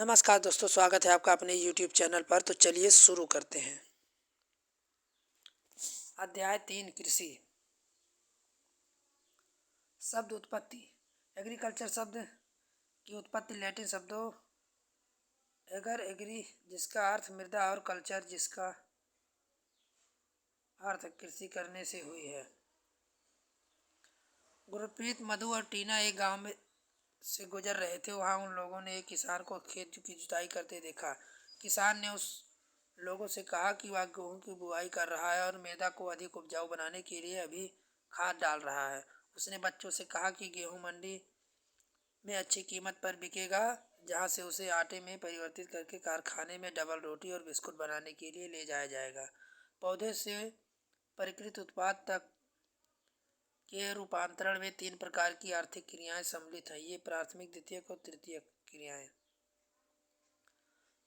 नमस्कार दोस्तों, स्वागत है आपका अपने YouTube चैनल पर। तो चलिए शुरू करते हैं। अध्याय 3 कृषि। शब्द उत्पत्ति। एग्रीकल्चर शब्द की उत्पत्ति लैटिन शब्दों एगर एग्री जिसका अर्थ मृदा और कल्चर जिसका अर्थ कृषि करने से हुई है। गुरप्रीत, मधु और टीना एक गांव में से गुजर रहे थे। वहां उन लोगों ने एक किसान को खेत की जुताई करते देखा। किसान ने उस लोगों से कहा कि वह गेहूं की बुआई कर रहा है और मृदा को अधिक उपजाऊ बनाने के लिए अभी खाद डाल रहा है। उसने बच्चों से कहा कि गेहूं मंडी में अच्छी कीमत पर बिकेगा, जहां से उसे आटे में परिवर्तित करके कारखाने में डबल रोटी और बिस्कुट बनाने के लिए ले जाया जाएगा। पौधे से परिकृत उत्पाद तक के रूपांतरण में 3 प्रकार की आर्थिक क्रियाएं सम्मिलित हैं। ये प्राथमिक, द्वितीयक और तृतीयक क्रियाएं।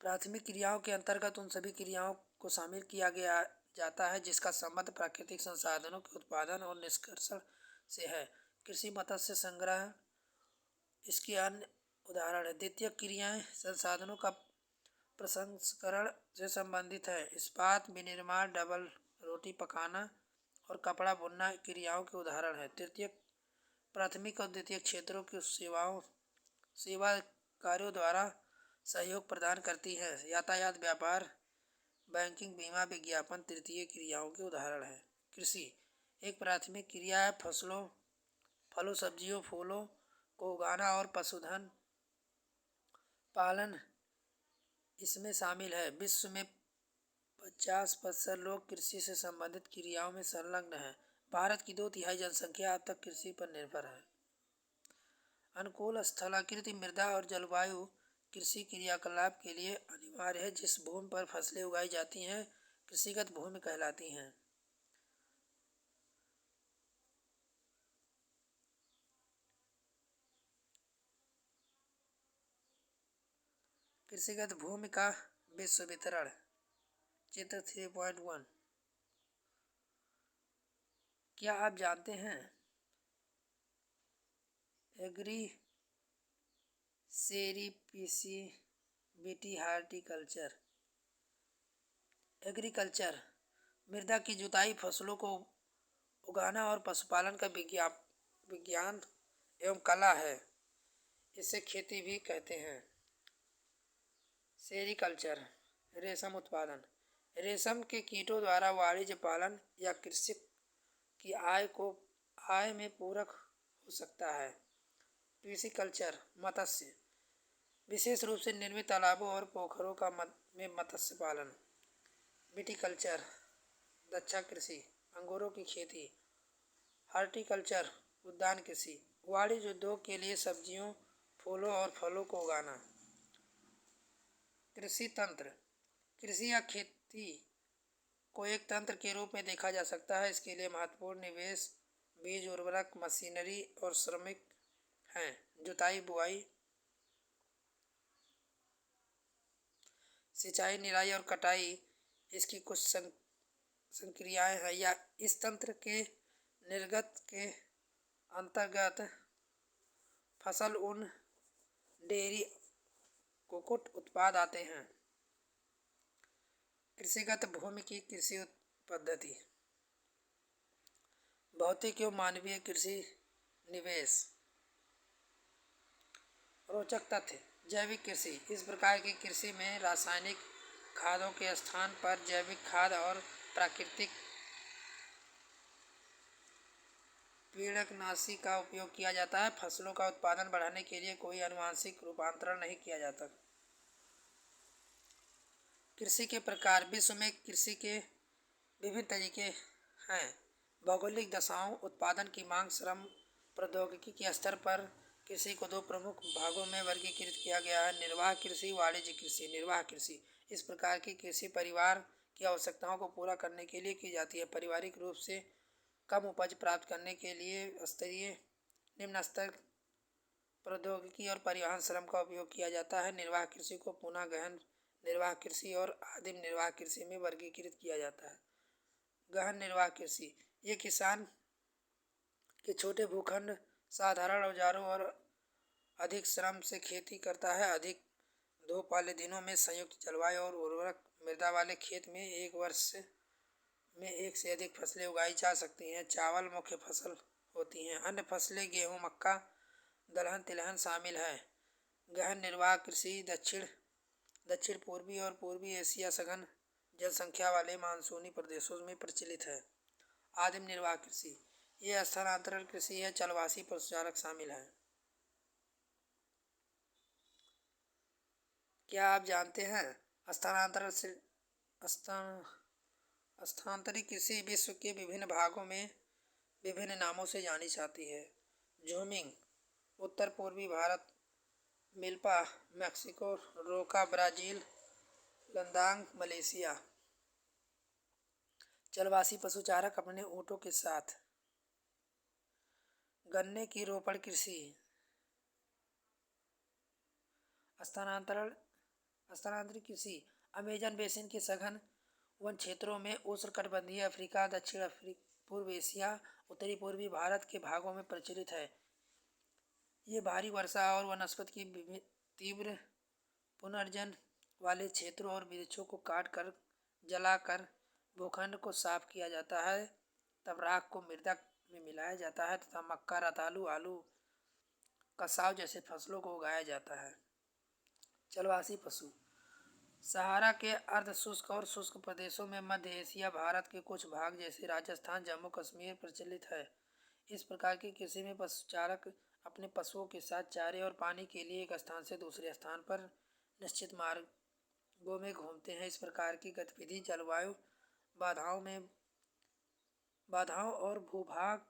प्राथमिक क्रियाओं के अंतर्गत उन सभी क्रियाओं को शामिल किया गया जाता है जिसका संबंध प्राकृतिक संसाधनों के उत्पादन और निष्कर्षण से है। कृषि, मत्स्य संग्रह इसके अन्य उदाहरण है। द्वितीयक क्रियाएं संसाधनों का प्रसंस्करण से संबंधित है। इस्पात विनिर्माण, डबल रोटी पकाना और कपड़ा बुनना क्रियाओं के उदाहरण है। तृतीयक प्राथमिक और द्वितीयक क्षेत्रों की सेवा कार्यों द्वारा सहयोग प्रदान करती है। यातायात, व्यापार, बैंकिंग, बीमा, विज्ञापन तृतीय क्रियाओं के उदाहरण है। कृषि एक प्राथमिक क्रिया है। फलों, सब्जियों, फूलों को उगाना और पशुधन पालन इसमें शामिल है। विश्व में 50% लोग कृषि से संबंधित क्रियाओं में संलग्न हैं। भारत की 2/3 जनसंख्या अब तक कृषि पर निर्भर है। अनुकूल स्थलाकृति मृदा और जलवायु कृषि क्रियाकलाप के लिए अनिवार्य है। जिस भूमि पर फसलें उगाई जाती हैं कृषिगत भूमि कहलाती हैं। कृषिगत भूमि का विश्व वितरण। चित्र 3.1। क्या आप जानते हैं एग्री सेरिपिसिविटी हार्टिकल्चर। एग्रीकल्चर मृदा की जुताई, फसलों को उगाना और पशुपालन का विज्ञान एवं कला है। इसे खेती भी कहते हैं। सेरिकल्चर रेशम उत्पादन। रेशम के कीटों द्वारा वाणिज्य पालन या कृषि की आय में पूरक हो सकता है। पिसिकल्चर मत्स्य, विशेष रूप से निर्मित तालाबों और पोखरों में मत्स्य पालन। विटिकल्चर दक्षा कृषि, अंगूरों की खेती। हॉर्टिकल्चर उद्यान कृषि, वाणिज्य उद्योग के लिए सब्जियों, फूलों और फलों को उगाना। कृषि तंत्र कृषि या खेती को एक तंत्र के रूप में देखा जा सकता है। इसके लिए महत्वपूर्ण निवेश बीज, उर्वरक, मशीनरी और श्रमिक हैं। जुताई, बुआई, सिंचाई, निराई और कटाई इसकी कुछ संक्रियाएं हैं। या इस तंत्र के निर्गत के अंतर्गत फसल, ऊन, डेयरी, कुक्कुट उत्पाद आते हैं। कृषिगत भूमि की कृषि पद्धति। भौतिक एवं मानवीय कृषि निवेश। रोचक तथ्य। जैविक कृषि इस प्रकार की कृषि में रासायनिक खादों के स्थान पर जैविक खाद और प्राकृतिक कीटनाशी का उपयोग किया जाता है। फसलों का उत्पादन बढ़ाने के लिए कोई आनुवंशिक रूपांतरण नहीं किया जाता। कृषि के प्रकार। विश्व में कृषि के विभिन्न तरीके हैं। भौगोलिक दशाओं, उत्पादन की मांग, श्रम, प्रौद्योगिकी के स्तर पर कृषि को 2 प्रमुख भागों में वर्गीकृत किया गया है। निर्वाह कृषि, वाणिज्य कृषि। निर्वाह कृषि इस प्रकार की कृषि परिवार की आवश्यकताओं को पूरा करने के लिए की जाती है। पारिवारिक रूप से कम उपज प्राप्त करने के लिए निम्न स्तर प्रौद्योगिकी और परिवहन श्रम का उपयोग किया जाता है। निर्वाह कृषि को पुनः गहन निर्वाह कृषि और आदिम निर्वाह कृषि में वर्गीकृत किया जाता है। गहन निर्वाह कृषि ये किसान के छोटे भूखंड, साधारण औजारों और अधिक श्रम से खेती करता है। अधिक धूप वाले दिनों में संयुक्त जलवायु और उर्वरक मृदा वाले खेत में एक वर्ष में एक से अधिक फसलें उगाई जा सकती हैं। चावल मुख्य फसल होती हैं। अन्य फसलें गेहूँ, मक्का, दलहन, तिलहन शामिल है। गहन निर्वाह कृषि दक्षिण पूर्वी और पूर्वी एशिया सघन जनसंख्या वाले मानसूनी प्रदेशों में प्रचलित है। आदिम निर्वाह कृषि ये स्थानांतरण कृषि है। जलवासी पशुचारक शामिल है। क्या आप जानते हैं स्थानांतरण से स्थानांतरित कृषि विश्व के विभिन्न भागों में विभिन्न नामों से जानी जाती है। झूमिंग उत्तर पूर्वी भारत, मिल्पा मैक्सिको, रोका ब्राज़ील, लद्दाख मलेशिया। जलवासी पशुचारक अपने ऊँटों के साथ। गन्ने की रोपण कृषि। स्थानांतरित कृषि अमेजन बेसिन के सघन वन क्षेत्रों में उष्णकटिबंधीय अफ्रीका, दक्षिण पूर्व एशिया, उत्तरी पूर्वी भारत के भागों में प्रचलित है। ये भारी वर्षा और वनस्पति की तीव्र पुनर्जन वाले क्षेत्रों और वृक्षों को काट कर जलाकर भूखंड को साफ किया जाता है। तब राख को मृदा में मिलाया जाता है तथा मक्का, रतालू, आलू, कसाव जैसे फसलों को उगाया जाता है। जलवासी पशु सहारा के अर्ध शुष्क और शुष्क प्रदेशों में मध्य एशिया, भारत के कुछ भाग जैसे राजस्थान, जम्मू कश्मीर प्रचलित है। इस प्रकार की कृषि में पशुचारक अपने पशुओं के साथ चारे और पानी के लिए एक स्थान से दूसरे स्थान पर निश्चित मार्गों में घूमते हैं। इस प्रकार की गतिविधि जलवायु बाधाओं और भूभाग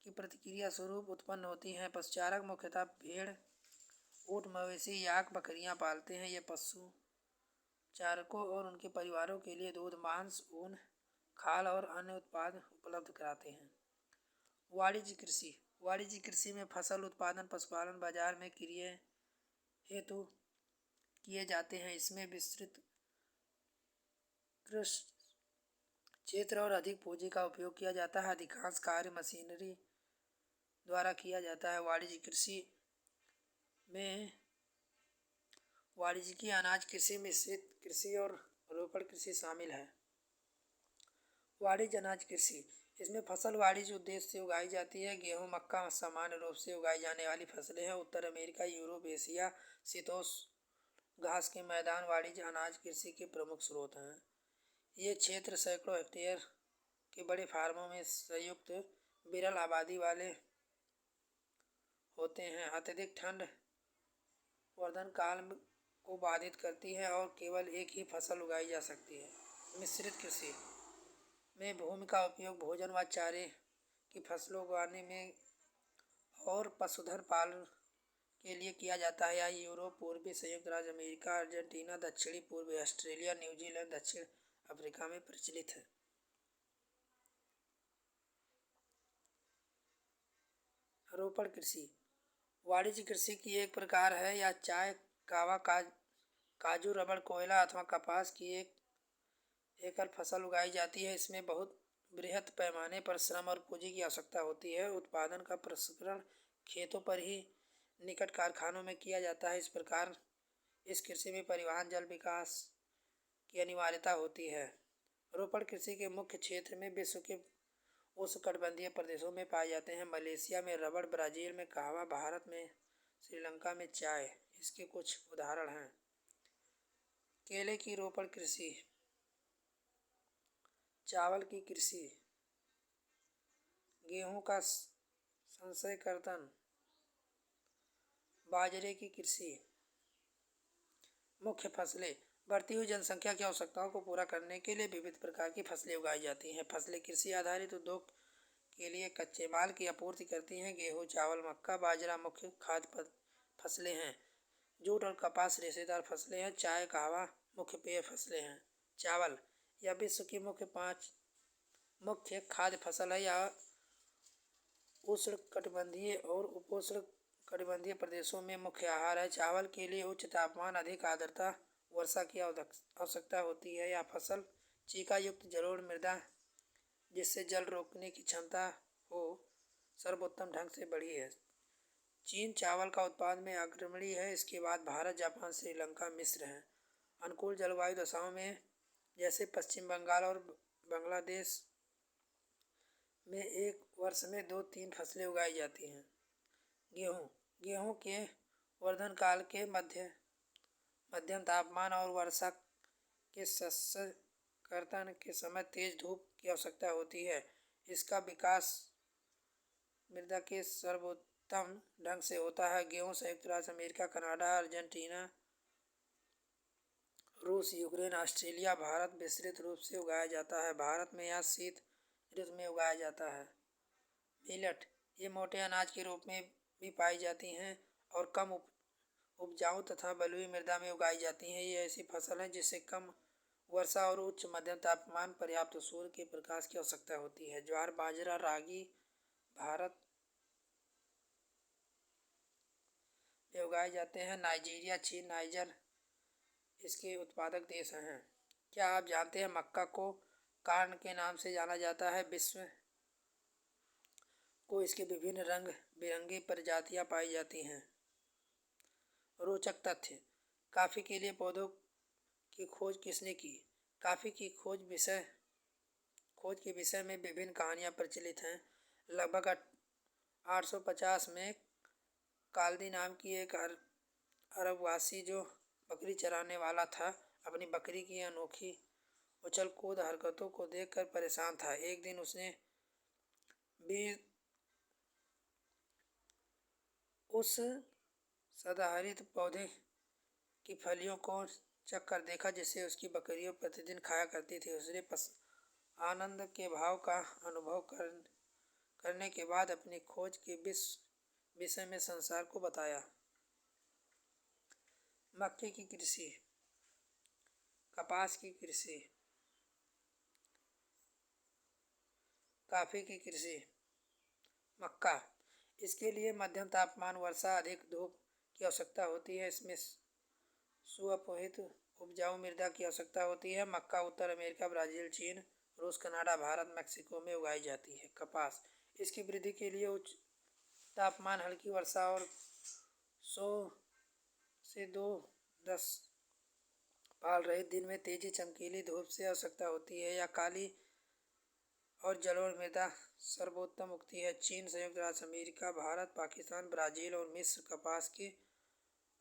की प्रतिक्रिया स्वरूप उत्पन्न होती हैं। पशुचारक मुख्यतः भेड़, ऊँट, मवेशी, याक, बकरियां पालते हैं। ये पशु चारकों और उनके परिवारों के लिए दूध, मांस, ऊन, खाल और अन्य उत्पाद उपलब्ध कराते हैं। वाणिज्य कृषि में फसल उत्पादन, पशुपालन, बाजार में क्रय हेतु किए जाते हैं। इसमें विस्तृत कृषि क्षेत्र और अधिक पूंजी का उपयोग किया जाता है। अधिकांश कार्य मशीनरी द्वारा किया जाता है। वाणिज्य कृषि में वाणिज्यिक अनाज कृषि, मिश्रित कृषि और रोपण कृषि शामिल है। वाणिज्य अनाज कृषि इसमें फसल वाणिज्य उद्देश्य से उगाई जाती है। गेहूँ, मक्का सामान्य रूप से उगाई जाने वाली फसलें हैं। उत्तर अमेरिका, यूरोप, एशिया शीतोष्ण घास के मैदान वाणिज्य अनाज कृषि के प्रमुख स्रोत हैं। ये क्षेत्र सैकड़ों हेक्टेयर के बड़े फार्मों में संयुक्त विरल आबादी वाले होते हैं। अत्यधिक ठंड वर्धन काल को बाधित करती है और केवल एक ही फसल उगाई जा सकती है। मिश्रित कृषि में भूमि का उपयोग भोजन व चारे की फसलों उगाने में और पशुधन पालन के लिए किया जाता है। यह यूरोप, पूर्वी संयुक्त राज्य अमेरिका, अर्जेंटीना, दक्षिणी पूर्वी ऑस्ट्रेलिया, न्यूजीलैंड, दक्षिण अफ्रीका में प्रचलित है। रोपण कृषि वाणिज्य कृषि की एक प्रकार है। यह चाय, कावा, काजू, रबड़, कोयला अथवा कपास की एक एकल फसल उगाई जाती है। इसमें बहुत बृहत पैमाने पर श्रम और पूंजी की आवश्यकता होती है। उत्पादन का प्रसंस्करण खेतों पर ही निकट कारखानों में किया जाता है। इस प्रकार इस कृषि में परिवहन, जल विकास की अनिवार्यता होती है। रोपण कृषि के मुख्य क्षेत्र में विश्व के उष्णकटिबंधीय प्रदेशों में पाए जाते हैं। मलेशिया में रबड़, ब्राज़ील में कहवा, भारत में श्रीलंका में चाय इसके कुछ उदाहरण हैं। केले की रोपण कृषि, चावल की कृषि, गेहूं का संचयकर्तन, बाजरे की कृषि। मुख्य फसलें बढ़ती हुई जनसंख्या की आवश्यकताओं को पूरा करने के लिए विविध प्रकार की फसलें उगाई जाती हैं। फसलें कृषि आधारित उद्योग के लिए कच्चे माल की आपूर्ति करती हैं। गेहूँ, चावल, मक्का, बाजरा मुख्य खाद्य फसलें हैं। जूट और कपास रेशेदार फसलें हैं। चाय, कहवा मुख्य पेय फसलें हैं। चावल यह विश्व की मुख्य खाद्य फसल है। यह उष्णकटिबंधीय और उपोष्णकटिबंधीय प्रदेशों में मुख्य आहार है। चावल के लिए उच्च तापमान, अधिक आर्द्रता, वर्षा की आवश्यकता होती है। यह फसल चीका युक्त जलोढ़ मृदा जिससे जल रोकने की क्षमता हो सर्वोत्तम ढंग से बढ़ी है। चीन चावल का उत्पादन में अग्रणी है। इसके बाद भारत, जापान, श्रीलंका, मिस्र हैं। अनुकूल जलवायु दशाओं में जैसे पश्चिम बंगाल और बांग्लादेश में एक वर्ष में 2-3 फसलें उगाई जाती हैं। गेहूँ गेहूँ के वर्धन काल के मध्यम तापमान और वर्षा के सस्यकर्तन के समय तेज धूप की आवश्यकता होती है। इसका विकास मृदा के सर्वोत्तम ढंग से होता है। गेहूँ संयुक्त राज्य अमेरिका, कनाडा, अर्जेंटीना, रूस, यूक्रेन, ऑस्ट्रेलिया, भारत विस्तृत रूप से उगाया जाता है। भारत में यह शीत ऋतु में उगाया जाता है। मिलेट ये मोटे अनाज के रूप में भी पाई जाती हैं और कम उपजाऊ तथा बलुई मृदा में उगाई जाती हैं। ये ऐसी फसल है जिसे कम वर्षा और उच्च मध्यम तापमान, पर्याप्त सूर्य के प्रकाश की आवश्यकता होती है। ज्वार, बाजरा, रागी भारत में उगाए जाते हैं। नाइजीरिया, चीन, नाइजर इसके उत्पादक देश हैं। क्या आप जानते हैं मक्का को कार्न के नाम से जाना जाता है? विश्व को इसके विभिन्न रंग बिरंगी प्रजातियां पाई जाती हैं। रोचक तथ्य: कॉफी के लिए पौधों की खोज किसने की? कॉफी की खोज के विषय में विभिन्न कहानियां प्रचलित हैं। लगभग 850 में काल्दी नाम की एक अरबवासी जो बकरी चराने वाला था, अपनी बकरी की अनोखी उछल कूद हरकतों को देखकर परेशान था। एक दिन उसने भी उस सदाहरित पौधे की फलियों को चखकर देखा जिसे उसकी बकरियां प्रतिदिन खाया करती थी। उसने आनंद के भाव का अनुभव करने के बाद अपनी खोज के विषय में संसार को बताया। मक्के की कृषि, कपास की कृषि, कॉफी की कृषि। मक्का, इसके लिए मध्यम तापमान, वर्षा, अधिक धूप की आवश्यकता होती है। इसमें सुअपहित उपजाऊ मृदा की आवश्यकता होती है। मक्का उत्तर अमेरिका, ब्राज़ील, चीन, रूस, कनाडा, भारत, मेक्सिको में उगाई जाती है। कपास, इसकी वृद्धि के लिए उच्च तापमान, हल्की वर्षा और 100 से 210 पाल रहित दिन में तेजी चमकीली धूप से आवश्यकता होती है। या काली और जलोढ़ मृदा सर्वोत्तम उगती है। चीन, संयुक्त राज्य अमेरिका, भारत, पाकिस्तान, ब्राज़ील और मिस्र कपास के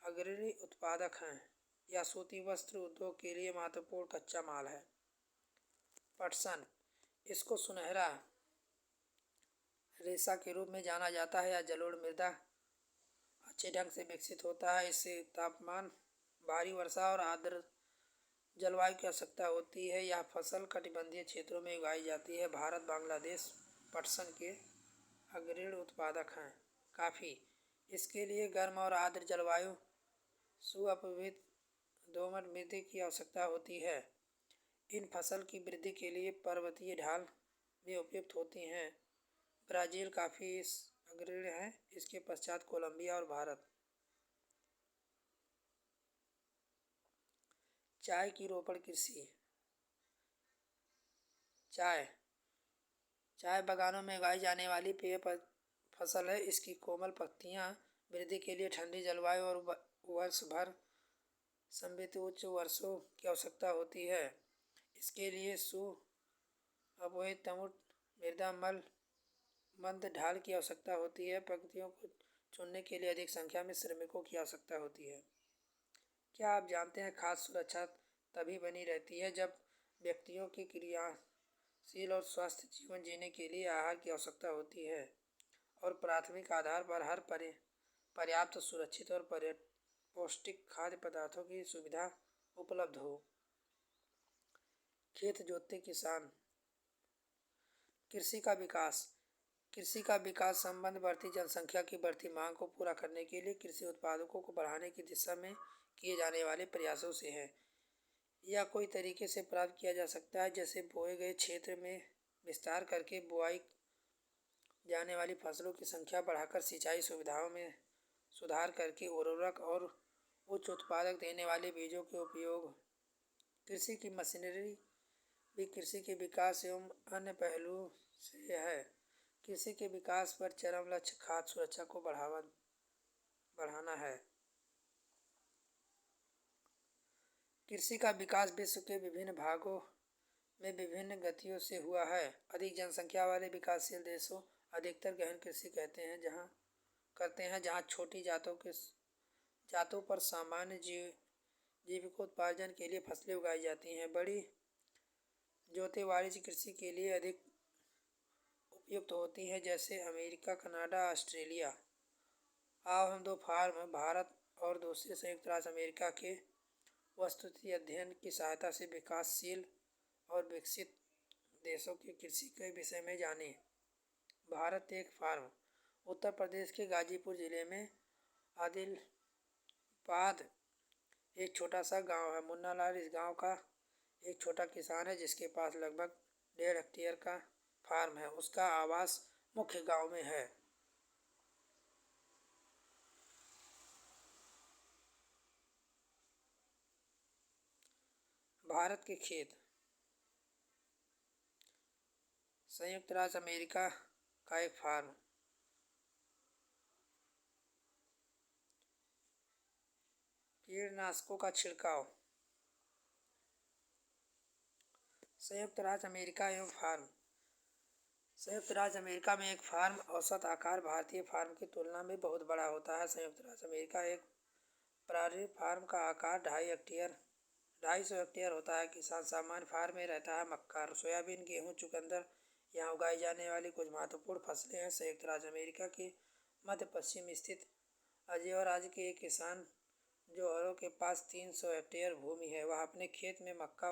अग्रणी उत्पादक हैं। यह सूती वस्त्र उद्योग के लिए महत्वपूर्ण कच्चा माल है। पटसन, इसको सुनहरा रेशा के रूप में जाना जाता है। यह जलोढ़ मृदा अच्छे ढंग से विकसित होता है। इससे तापमान, भारी वर्षा और आर्द्र जलवायु की आवश्यकता होती है। यह फसल कटिबंधीय क्षेत्रों में उगाई जाती है। भारत, बांग्लादेश पटसन के अग्रणी उत्पादक हैं। कॉफ़ी, इसके लिए गर्म और आर्द्र जलवायु, सुअपवित दोमट मिट्टी की आवश्यकता होती है। इन फसल की वृद्धि के लिए पर्वतीय ढाल भी उपयुक्त होती हैं। ब्राज़ील काफ़ी अग्रणी है। इसके पश्चात कोलंबिया और भारत। चाय की रोपण कृषि। चाय बागानों में उगाई जाने वाली पेय फसल है। इसकी कोमल पत्तियां वृद्धि के लिए ठंडी जलवायु और वर्ष भर समृद्ध उच्च वर्षों की आवश्यकता होती है। इसके लिए सुअपहित तमुट मृदा, मंद ढाल की आवश्यकता होती है। पंक्तियों को चुनने के लिए अधिक संख्या में श्रमिकों की आवश्यकता होती है। क्या आप जानते हैं खाद्य सुरक्षा तभी बनी रहती है जब व्यक्तियों की क्रियाशील और स्वस्थ जीवन जीने के लिए आहार की आवश्यकता होती है और प्राथमिक आधार पर हर पर्याप्त, सुरक्षित और पौष्टिक खाद्य पदार्थों की सुविधा उपलब्ध हो। खेत जोतते किसान। कृषि का विकास संबंध बढ़ती जनसंख्या की बढ़ती मांग को पूरा करने के लिए कृषि उत्पादकों को बढ़ाने की दिशा में किए जाने वाले प्रयासों से है। यह कोई तरीके से प्राप्त किया जा सकता है, जैसे बोए गए क्षेत्र में विस्तार करके, बुआई जाने वाली फसलों की संख्या बढ़ाकर, सिंचाई सुविधाओं में सुधार करके, उर्वरक और उच्च उत्पादक देने वाले बीजों के उपयोग। कृषि की मशीनरी भी कृषि के विकास एवं अन्य पहलुओं से है। कृषि के विकास पर चरम लक्ष्य खाद्य सुरक्षा को बढ़ावा बढ़ाना है। कृषि का विकास विश्व के विभिन्न भागों में विभिन्न गतियों से हुआ है। अधिक जनसंख्या वाले विकासशील देशों अधिकतर गहन कृषि करते हैं जहाँ छोटी जातों पर सामान्य जीविकोपार्जन के लिए फसलें उगाई जाती हैं। बड़ी जोतें वाणिज्य कृषि के लिए अधिक उपयुक्त होती हैं, जैसे अमेरिका, कनाडा, ऑस्ट्रेलिया। अब हम दो फार्म भारत और दूसरे संयुक्त राज्य अमेरिका के वस्तुस्थिति अध्ययन की सहायता से विकासशील और विकसित देशों की कृषि के विषय में जाने। भारत एक फार्म। उत्तर प्रदेश के गाजीपुर जिले में आदिलाबाद एक छोटा सा गांव है। मुन्ना लाल इस गांव का एक छोटा किसान है जिसके पास लगभग 1.5 हेक्टेयर का फार्म है। उसका आवास मुख्य गांव में है। भारत के खेत। संयुक्त राज्य अमेरिका का एक फार्म। कीटनाशकों का छिड़काव। संयुक्त राज्य अमेरिका एवं फार्म। संयुक्त राज्य अमेरिका में एक फार्म औसत आकार भारतीय फार्म की तुलना में बहुत बड़ा होता है। संयुक्त राज्य अमेरिका एक प्रारंभिक फार्म का आकार 250 हेक्टेयर होता है। किसान सामान्य फार्म में रहता है। मक्का, सोयाबीन, गेहूं, चुकंदर यहाँ उगाई जाने वाली कुछ महत्वपूर्ण फसलें हैं। संयुक्त राज्य अमेरिका के मध्य पश्चिम स्थित अजेवर राज्य के एक किसान जोहरो के पास 300 हेक्टेयर भूमि है। वह अपने खेत में मक्का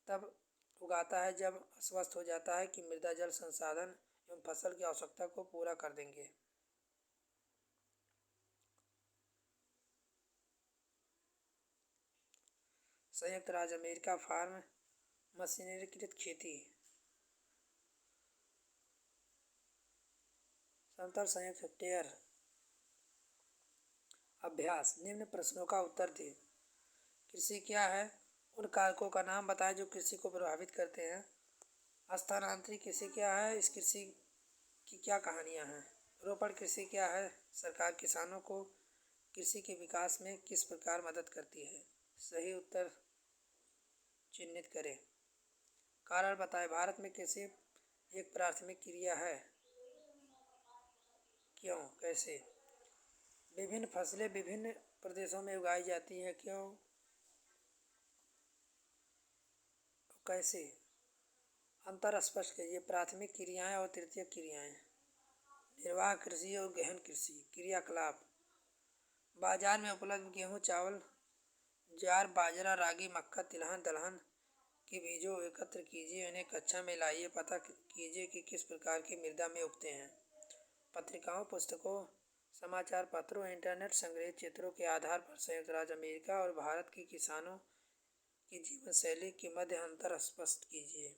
तब उगाता है जब आश्वस्त हो जाता है कि मृदा जल संसाधन एवं फसल की आवश्यकता को पूरा कर देंगे। संयुक्त राज्य अमेरिका फार्म मशीनरीकृत खेती। समतल संयुक्त हेक्टेयर। अभ्यास। निम्न प्रश्नों का उत्तर दें। कृषि क्या है? उन कारकों का नाम बताएं जो कृषि को प्रभावित करते हैं। स्थानांतरित कृषि क्या है? इस कृषि की क्या कहानियाँ हैं? रोपण कृषि क्या है? सरकार किसानों को कृषि के विकास में किस प्रकार मदद करती है? सही उत्तर चिन्हित करें। कारण बताएं। भारत में कृषि एक प्राथमिक क्रिया है। क्यों? कैसे? विभिन्न फसलें विभिन्न प्रदेशों में उगाई जाती हैं। क्यों? कैसे? अंतर स्पष्ट कीजिए। प्राथमिक क्रियाएं और तृतीयक क्रियाएं। निर्वाह कृषि और गहन कृषि। क्रियाकलाप। बाजार में उपलब्ध गेहूं, चावल, ज्वार, बाजरा, रागी, मक्का, तिलहन, दलहन के बीजों एकत्र कीजिए। उन्हें कक्षा में लाइए। पता कीजिए कि किस प्रकार की मृदा में उगते हैं। पत्रिकाओं, पुस्तकों, समाचार पत्रों, इंटरनेट संग्रहित चित्रों के आधार पर संयुक्त राज्य अमेरिका और भारत के किसानों की जीवन शैली के मध्य अंतर स्पष्ट कीजिए।